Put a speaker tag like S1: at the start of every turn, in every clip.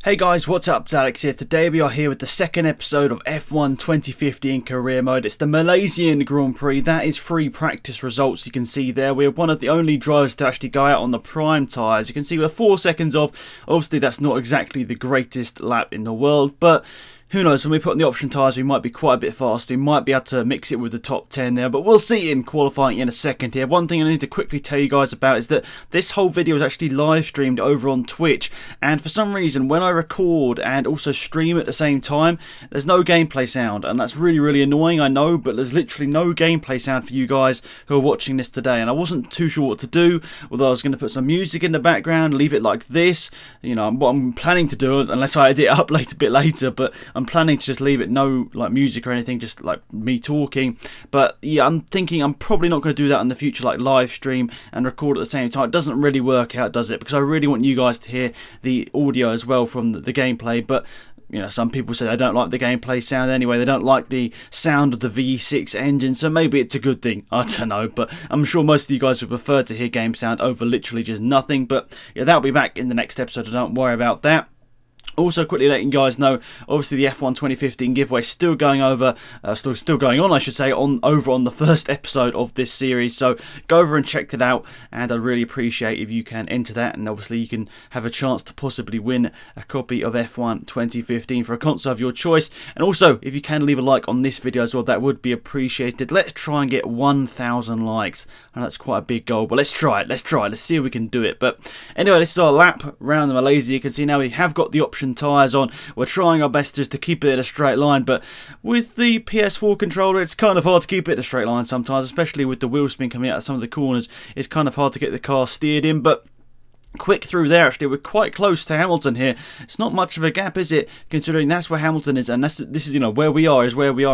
S1: Hey guys, what's up? It's Alex here. Today we are here with the second episode of F1 2050 in career mode. It's the Malaysian Grand Prix. That is free practice results you can see there. We're one of the only drivers to actually go out on the prime tyres. You can see we're 4 seconds off. Obviously that's not exactly the greatest lap in the world, but who knows, when we put on the option tyres we might be quite a bit faster. We might be able to mix it with the top 10 there, but we'll see in qualifying in a second here. One thing I need to quickly tell you guys about is that this whole video is actually live streamed over on Twitch, and for some reason when I record and also stream at the same time, there's no gameplay sound, and that's really annoying, I know, but there's literally no gameplay sound for you guys who are watching this today, and I wasn't too sure what to do, although I was going to put some music in the background, leave it like this, you know, what I'm planning to do, unless I edit it up a bit later, but I'm planning to just leave it no like music or anything, just like me talking. But yeah, I'm thinking I'm probably not going to do that in the future, like live stream and record at the same time. It doesn't really work out, does it? Because I really want you guys to hear the audio as well from the gameplay, but you know, some people say they don't like the gameplay sound anyway. They don't like the sound of the V6 engine, so maybe it's a good thing. I don't know, but I'm sure most of you guys would prefer to hear game sound over literally just nothing. But yeah, that'll be back in the next episode, so don't worry about that. Also, quickly letting you guys know, obviously the F1 2015 giveaway still going over, still going on, I should say, over on the first episode of this series. So go over and check it out, and I'd really appreciate if you can enter that, and obviously you can have a chance to possibly win a copy of F1 2015 for a console of your choice. And also, if you can leave a like on this video as well, that would be appreciated. Let's try and get 1,000 likes, and that's quite a big goal, but let's try it. Let's see if we can do it. But anyway, this is our lap around Malaysia. You can see now we have got the option tyres on. We're trying our best just to keep it in a straight line, but with the PS4 controller it's kind of hard to keep it in a straight line sometimes, especially with the wheel spin coming out of some of the corners. It's kind of hard to get the car steered in, but quick through there. Actually, we're quite close to Hamilton here. It's not much of a gap, is it, considering that's where Hamilton is, and this is, you know, where we are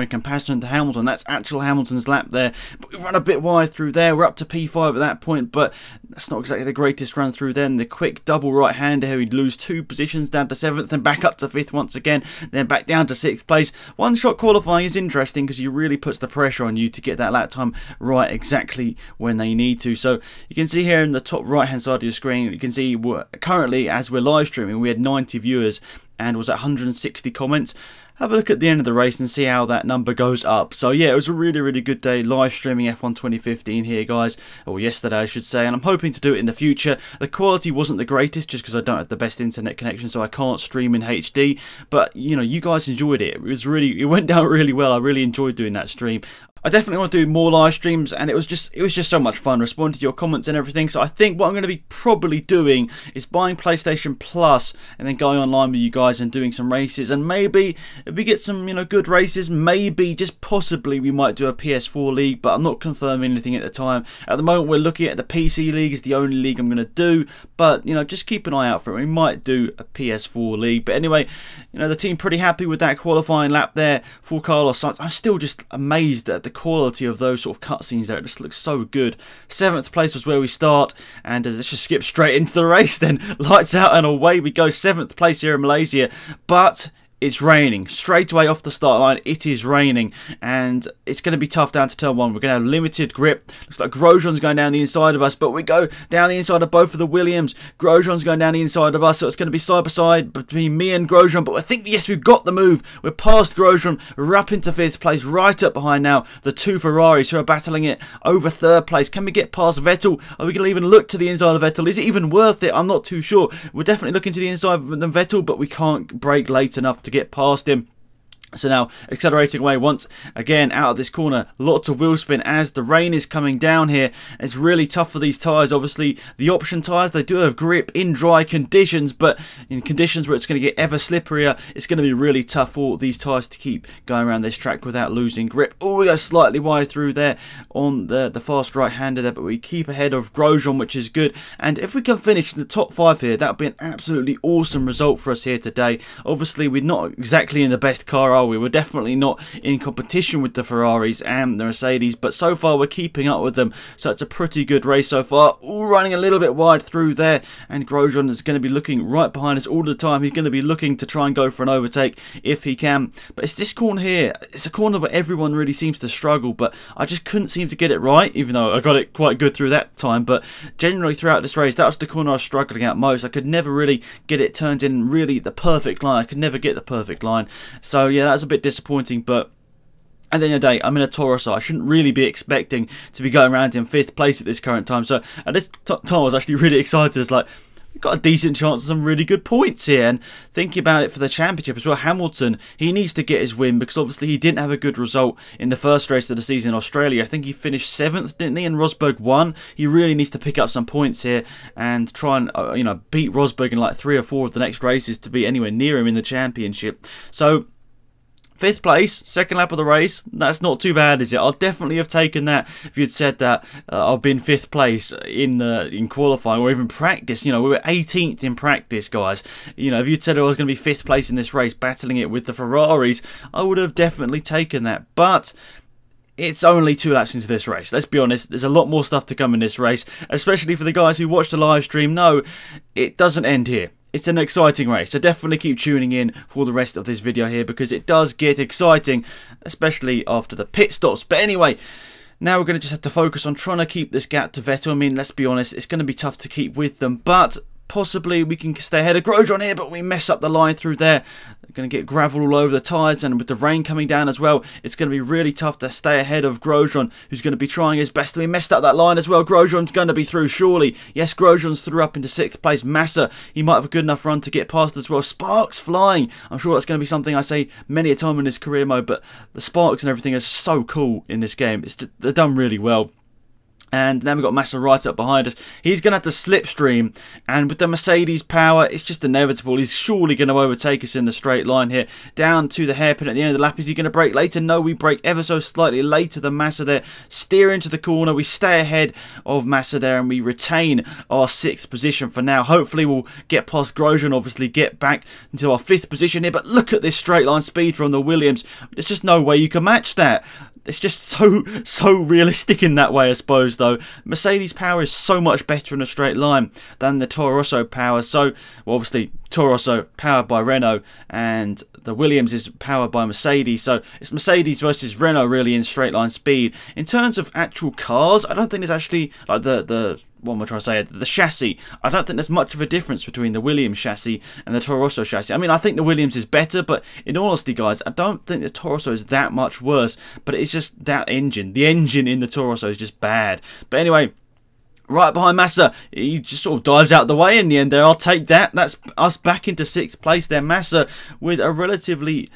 S1: in comparison to Hamilton. That's actual Hamilton's lap there, but we run a bit wide through there. We're up to P5 at that point, but that's not exactly the greatest run through then. The quick double right hander here, we'd lose 2 positions down to 7th and back up to 5th once again, then back down to 6th place. One shot qualifying is interesting because it really puts the pressure on you to get that lap time right exactly when they need to. So you can see here in the top right hand side of your screen, you can see currently, as we're live streaming, we had 90 viewers and was at 160 comments. Have a look at the end of the race and see how that number goes up. So yeah, it was a really good day live streaming F1 2015 here, guys, or yesterday I should say, and I'm hoping to do it in the future. The quality wasn't the greatest just because I don't have the best internet connection, so I can't stream in HD, but you know, you guys enjoyed it. It went down really well. I really enjoyed doing that stream. I definitely want to do more live streams, and it was just so much fun responding to your comments and everything. So I think what I'm going to be probably doing is buying PlayStation Plus and then going online with you guys and doing some races, and maybe if we get some, you know, good races, maybe just possibly we might do a PS4 league, but I'm not confirming anything at the time. At the moment we're looking at the PC league is the only league I'm going to do, but you know, just keep an eye out for it. We might do a PS4 league. But anyway, you know, the team pretty happy with that qualifying lap there for Carlos Sainz. I'm still just amazed at the quality of those sort of cutscenes there. It just looks so good. 7th place was where we start, and let's just skip straight into the race then. Lights out and away we go. 7th place here in Malaysia, but it's raining. Straight away off the start line, it is raining, and it's going to be tough down to turn 1. We're going to have limited grip. Looks like Grosjean's going down the inside of us, but we go down the inside of both of the Williams. Grosjean's going down the inside of us, so it's going to be side by side between me and Grosjean, but I think, yes, we've got the move. We're past Grosjean. We're up into 5th place, right up behind now the 2 Ferraris who are battling it over 3rd place. Can we get past Vettel? Are we going to even look to the inside of Vettel? Is it even worth it? I'm not too sure. We're definitely looking to the inside of Vettel, but we can't brake late enough to get past him. So now accelerating away once again out of this corner. Lots of wheel spin as the rain is coming down here. It's really tough for these tyres. Obviously the option tyres, they do have grip in dry conditions, but in conditions where it's going to get ever slipperier, it's going to be really tough for these tyres to keep going around this track without losing grip. Oh, we go slightly wide through there on the fast right hander there, but we keep ahead of Grosjean, which is good. And if we can finish in the top 5 here, that would be an absolutely awesome result for us here today. Obviously we're not exactly in the best car, roll. We were definitely not in competition with the Ferraris and the Mercedes, but so far we're keeping up with them, so it's a pretty good race so far. All running a little bit wide through there, and Grosjean is going to be looking right behind us all the time. He's going to be looking to try and go for an overtake if he can, but it's this corner here. It's a corner where everyone really seems to struggle, but I just couldn't seem to get it right, even though I got it quite good through that time. But generally throughout this race, that was the corner I was struggling at most. I could never really get it turned in really the perfect line. I could never get the perfect line, so yeah, that was a bit disappointing. But at the end of the day, I'm in a Toro Rosso. I shouldn't really be expecting to be going around in 5th place at this current time. So at this time, I was actually really excited. It's like, we've got a decent chance of some really good points here. And thinking about it for the championship as well, Hamilton, he needs to get his win, because obviously he didn't have a good result in the first race of the season in Australia. I think he finished 7th, didn't he? And Rosberg won. He really needs to pick up some points here and try and beat Rosberg in like 3 or 4 of the next races to be anywhere near him in the championship. So 5th place, 2nd lap of the race, that's not too bad, is it? I'll definitely have taken that if you'd said that I've been 5th place in qualifying or even practice. You know, we were 18th in practice, guys. You know, if you'd said I was going to be 5th place in this race, battling it with the Ferraris, I would have definitely taken that. But it's only 2 laps into this race. Let's be honest, there's a lot more stuff to come in this race, especially for the guys who watch the live stream. No, it doesn't end here. It's an exciting race, so definitely keep tuning in for the rest of this video here, because it does get exciting, especially after the pit stops. But anyway, now we're going to just have to focus on trying to keep this gap to Vettel. I mean, let's be honest, it's going to be tough to keep with them, but possibly we can stay ahead of Grosjean here, but we mess up the line through there. They're going to get gravel all over the tyres, and with the rain coming down as well, it's going to be really tough to stay ahead of Grosjean, who's going to be trying his best. We messed up that line as well. Grosjean's going to be through, surely. Yes, Grosjean's through up into 6th place. Massa, he might have a good enough run to get past as well. Sparks flying. I'm sure that's going to be something I say many a time in this career mode, but the sparks and everything is so cool in this game. They're done really well. And now we've got Massa right up behind us. He's going to have to slipstream. And with the Mercedes power, it's just inevitable. He's surely going to overtake us in the straight line here. Down to the hairpin at the end of the lap. Is he going to brake later? No, we brake ever so slightly later than Massa there. Steer into the corner. We stay ahead of Massa there. And we retain our 6th position for now. Hopefully we'll get past Grosjean. Obviously get back into our 5th position here. But look at this straight line speed from the Williams. There's just no way you can match that. It's just so realistic in that way, I suppose, though. Mercedes power is so much better in a straight line than the Toro Rosso power. So, well, obviously, Toro Rosso powered by Renault, and the Williams is powered by Mercedes. So, it's Mercedes versus Renault, really, in straight line speed. In terms of actual cars, I don't think there's actually, like, what am I trying to say? The chassis. I don't think there's much of a difference between the Williams chassis and the Toro Rosso chassis. I mean, I think the Williams is better, but in all honesty, guys, I don't think the Toro Rosso is that much worse. But it's just that engine. The engine in the Toro Rosso is just bad. But anyway, right behind Massa, he just sort of dives out the way in the end there. I'll take that. That's us back into 6th place there. Massa with a relatively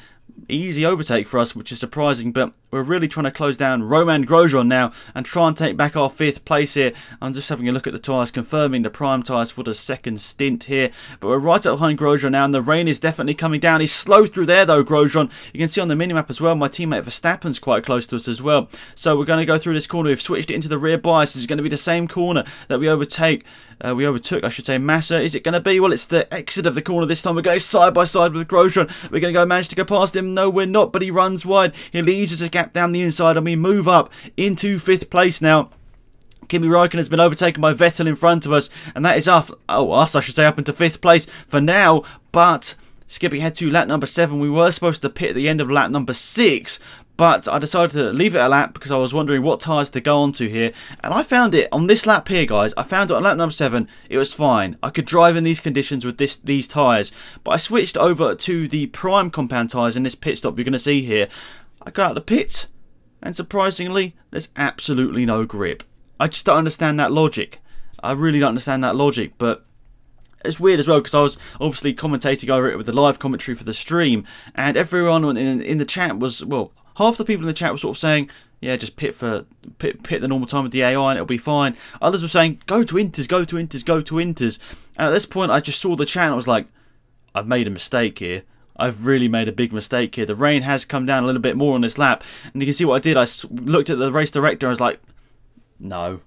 S1: easy overtake for us, which is surprising, but we're really trying to close down Romain Grosjean now and try and take back our 5th place here. I'm just having a look at the tyres, confirming the prime tyres for the 2nd stint here, but we're right up behind Grosjean now, and the rain is definitely coming down. He's slow through there though, Grosjean. You can see on the minimap as well, my teammate Verstappen's quite close to us as well. So we're going to go through this corner. We've switched it into the rear bias. This is going to be the same corner that we overtook, I should say, Massa. Is it going to be? Well, it's the exit of the corner this time. We're going side by side with Grosjean. We're going to manage to go past him. No, we're not, but he runs wide. He leaves us a gap down the inside, and we move up into 5th place now. Kimi Räikkönen has been overtaken by Vettel in front of us, and that is us, I should say, up into 5th place for now. But skipping ahead to lap number 7, we were supposed to pit at the end of lap number 6, but I decided to leave it a lap because I was wondering what tyres to go onto here. And I found it on this lap here, guys. I found it on lap number 7. It was fine. I could drive in these conditions with these tyres. But I switched over to the prime compound tyres in this pit stop you're going to see here. I got out of the pit, and surprisingly, there's absolutely no grip. I just don't understand that logic. I really don't understand that logic, but it's weird as well because I was obviously commentating over it with the live commentary for the stream, and everyone in the chat was, well, half the people in the chat were sort of saying, yeah, just pit the normal time with the AI and it'll be fine. Others were saying, go to Inters, go to Inters, go to Inters. And at this point, I just saw the chat and I was like, I've made a mistake here. I've really made a big mistake here. The rain has come down a little bit more on this lap. And you can see what I did. I looked at the race director and I was like, no.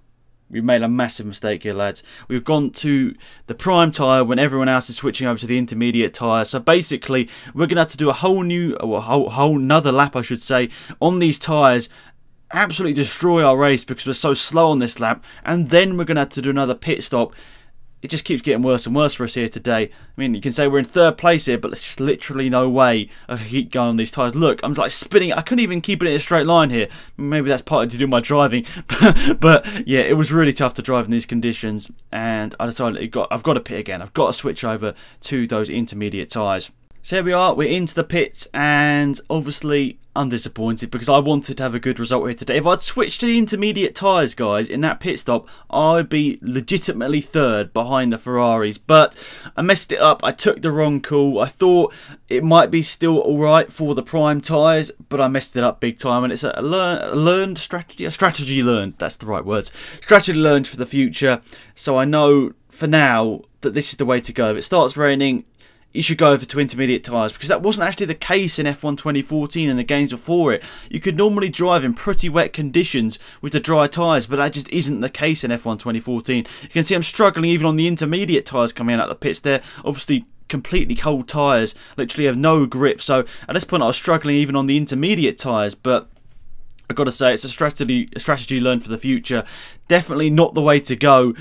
S1: we've made a massive mistake here, lads. We've gone to the prime tyre when everyone else is switching over to the intermediate tyre. So basically, we're going to have to do a whole another lap, I should say, on these tyres. Absolutely destroy our race because we're so slow on this lap. And then we're going to have to do another pit stop. It just keeps getting worse and worse for us here today. I mean, you can say we're in third place here, but there's just literally no way I can keep going on these tyres. Look, I'm like spinning. I couldn't even keep it in a straight line here. Maybe that's partly to do with my driving. But yeah, it was really tough to drive in these conditions. And I decided I've got to pit again. I've got to switch over to those intermediate tyres. So here we are, we're into the pits, and obviously I'm disappointed because I wanted to have a good result here today. If I'd switched to the intermediate tyres, guys, in that pit stop, I'd be legitimately third behind the Ferraris. But I messed it up, I took the wrong call. I thought it might be still alright for the prime tyres, but I messed it up big time, and it's a learned strategy, a strategy learned, that's the right words. Strategy learned for the future, so I know for now that this is the way to go. If it starts raining, you should go over to intermediate tyres, because that wasn't actually the case in F1 2014 and the games before it. You could normally drive in pretty wet conditions with the dry tyres, but that just isn't the case in F1 2014. You can see I'm struggling even on the intermediate tyres coming out of the pits there. Obviously completely cold tyres, literally have no grip, so at this point I was struggling even on the intermediate tyres, but I've got to say, it's a strategy learned for the future. Definitely not the way to go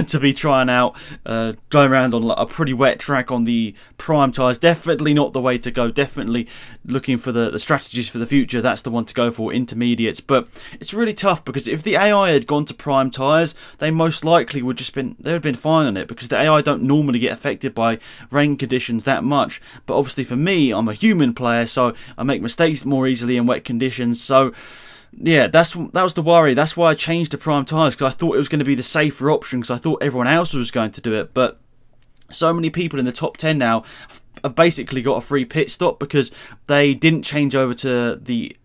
S1: to be trying out, going around on a pretty wet track on the prime tyres. Definitely not the way to go. Definitely looking for the strategies for the future. That's the one to go for, intermediates. But it's really tough because if the AI had gone to prime tyres, they most likely would have been fine on it, because the AI don't normally get affected by rain conditions that much. But obviously for me, I'm a human player, so I make mistakes more easily in wet conditions. So yeah, that was the worry. That's why I changed to prime tyres, because I thought it was going to be the safer option, because I thought everyone else was going to do it. But so many people in the top 10 now have basically got a free pit stop because they didn't change over to the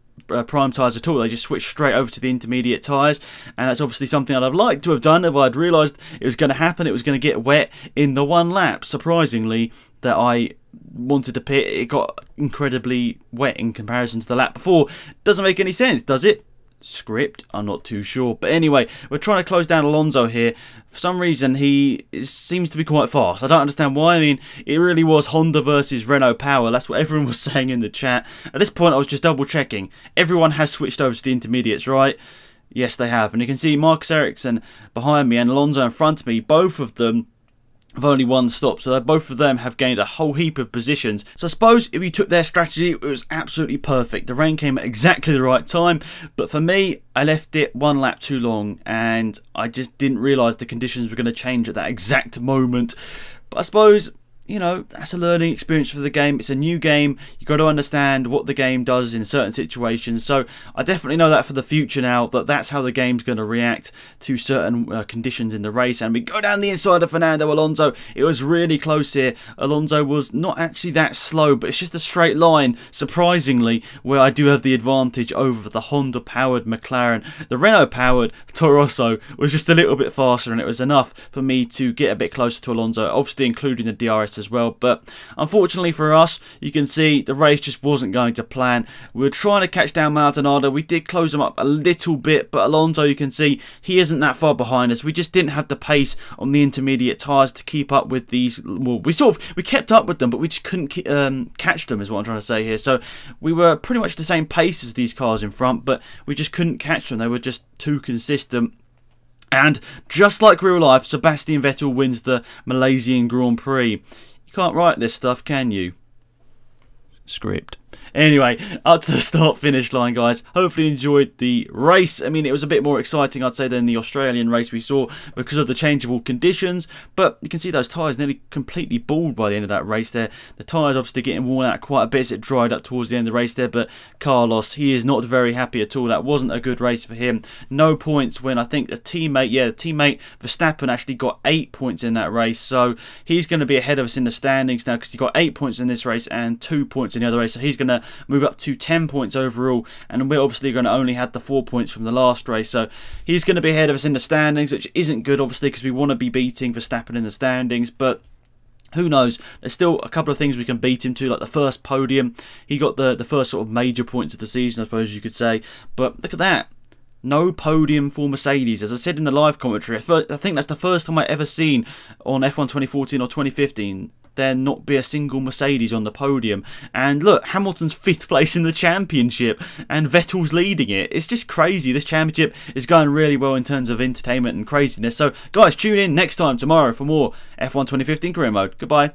S1: prime tyres at all. They just switched straight over to the intermediate tyres, and that's obviously something I'd have liked to have done if I'd realised it was going to happen. It was going to get wet in the one lap. Surprisingly, that I wanted to pit, it got incredibly wet in comparison to the lap before. Doesn't make any sense, does it? Script, I'm not too sure. But anyway, we're trying to close down Alonso here. For some reason, he seems to be quite fast. I don't understand why. I mean, it really was Honda versus Renault power. That's what everyone was saying in the chat. At this point, I was just double checking. Everyone has switched over to the intermediates, right? Yes, they have. And you can see Marcus Ericsson behind me and Alonso in front of me. Both of them of only one stop, so both of them have gained a whole heap of positions. So I suppose if you took their strategy, it was absolutely perfect. The rain came at exactly the right time, but for me, I left it one lap too long, and I just didn't realise the conditions were going to change at that exact moment. But I suppose, you know, that's a learning experience for the game. It's a new game. You've got to understand what the game does in certain situations. So I definitely know that for the future now, that that's how the game's going to react to certain conditions in the race. And we go down the inside of Fernando Alonso. It was really close here. Alonso was not actually that slow, but it's just a straight line, surprisingly, where I do have the advantage over the Honda-powered McLaren. The Renault-powered Toro Rosso was just a little bit faster, and it was enough for me to get a bit closer to Alonso, obviously including the DRS as well. But unfortunately for us, you can see the race just wasn't going to plan. We were trying to catch down Maldonado. We did close him up a little bit, but Alonso, you can see he isn't that far behind us. We just didn't have the pace on the intermediate tyres to keep up with these. Well, we kept up with them, but we just couldn't catch them, is what I'm trying to say here. So we were pretty much the same pace as these cars in front, but we just couldn't catch them. They were just too consistent. And just like real life, Sebastian Vettel wins the Malaysian Grand Prix. You can't write this stuff, can you? Script. Anyway, up to the start-finish line, guys. Hopefully you enjoyed the race. I mean, it was a bit more exciting, I'd say, than the Australian race we saw because of the changeable conditions. But you can see those tyres nearly completely bald by the end of that race there. The tyres obviously getting worn out quite a bit as it dried up towards the end of the race there. But Carlos, he is not very happy at all. That wasn't a good race for him. No points when I think the teammate Verstappen actually got 8 points in that race. So he's going to be ahead of us in the standings now because he got 8 points in this race and 2 points in the other race. So he's going to move up to 10 points overall, and we're obviously going to only have the 4 points from the last race, so he's going to be ahead of us in the standings, which isn't good obviously because we want to be beating Verstappen in the standings. But who knows, there's still a couple of things we can beat him to, like the first podium. He got the first sort of major points of the season, I suppose you could say. But look at that, No podium for Mercedes. As I said in the live commentary, I think that's the first time I've ever seen on F1 2014 or 2015 there not be a single Mercedes on the podium. And look, Hamilton's 5th place in the championship and Vettel's leading it. It's just crazy. This championship is going really well in terms of entertainment and craziness. So guys, tune in next time tomorrow for more F1 2015 career mode. Goodbye.